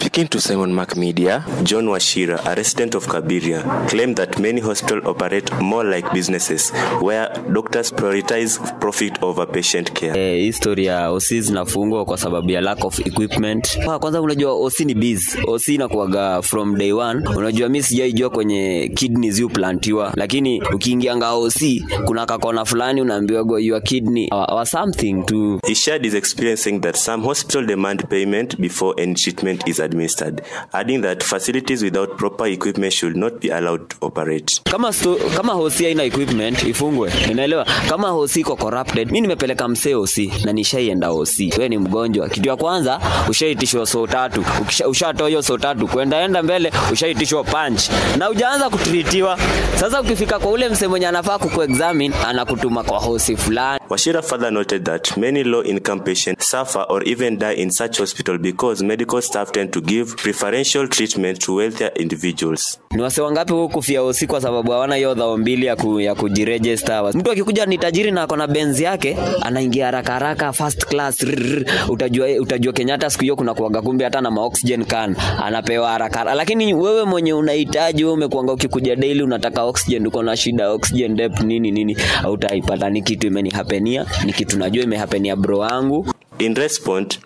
Speaking to Simon Mac Media, John Wachira, a resident of Kabiria, claimed that many hospitals operate more like businesses, where doctors prioritize profit over patient care. History ya OC zinafungwa kwa sababu ya lack of equipment. Kwanza unajua OC ni biz. OC inakuaga from day one. Unajua mimi sijaijua kwenye kidneys you plantiwa, lakini ukiingianga OC kuna kakona fulani unaambiwa go your kidney or something to. He shared his experience saying that some hospitals demand payment before any treatment is administered, adding that facilities without proper equipment should not be allowed to operate. Kama OC haina equipment ifungwe. Unaelewa? Kama OC iko corrupted, mimi nimepeleka msee OC na nishaienda OC. Wewe ni mgonjwa. Kitu ya kwanza ushaitishwa so tatu. Ushatoa hiyo so tatu kwenda mbele ushaitishwa punch. Na hujaanza kutritiwa. Sasa ukifika kwa ule msee mwenye anafaa kukuexamine anakutuma kwa OC fulani. Wachira further noted that many low-income patients suffer or even die in such hospital because medical staff tend to give preferential treatment to wealthier individuals. Ni wase wangapi huko kufia OC kwa sababu hawana hiyo dhao mbili ya kujiregister. Mtu akikuja ni tajiri na akona benzi yake, anaingia haraka first class. Utajua Kenyatta siku hiyo kuna kuaga kumbe hata na oxygen can anapewa haraka. Lakini wewe mwenye unahitaji, wewe umekuanga ukikuja daily unataka oxygen, uko na shida oxygen depth nini hautaipata. Ni kitu imenihapenia, ni kitu najua imehapenia bro wangu. In response,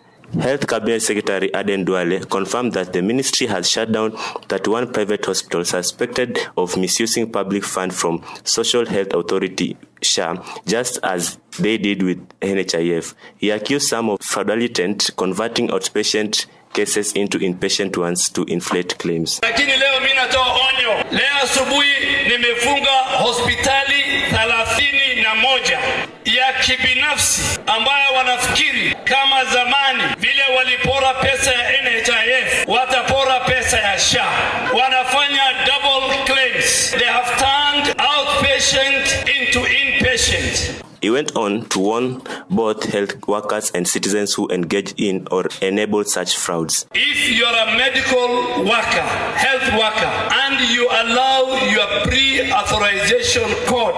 Health Cabinet Secretary Aden Duale confirmed that the ministry has shut down 31 private hospitals suspected of misusing public funds from Social Health Authority (SHA), just as they did with NHIF. He accused some of fraudulent converting outpatient cases into inpatient ones to inflate claims. Lakini leo mimi natoa onyo. Leo asubuhi nimefunga hospitali 31 ya kibinafsi ambayo wanafikiri kama zamani vile walipora pesa ya NHIF watapora pesa ya SHA. Wanafanya double claims. They have turned outpatient into inpatient. He went on to warn both health workers and citizens who engage in or enable such frauds. If you are a medical worker, health worker, and you allow your pre-authorization code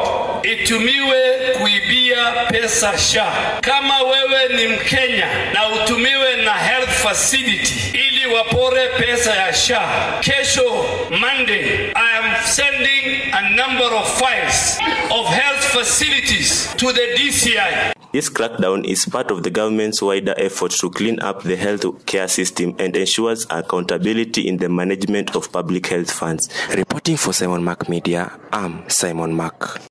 itumiwe kuibia pesa SHA, kama wewe ni Mkenya na utumiwe na health facility ili wapore pesa ya SHA, kesho Monday I am sending a number of files of health facilities to the DCI. This crackdown is part of the government's wider effort to clean up the health care system and ensures accountability in the management of public health funds. Reporting for Simon Mac Media, I'm Simon Mac.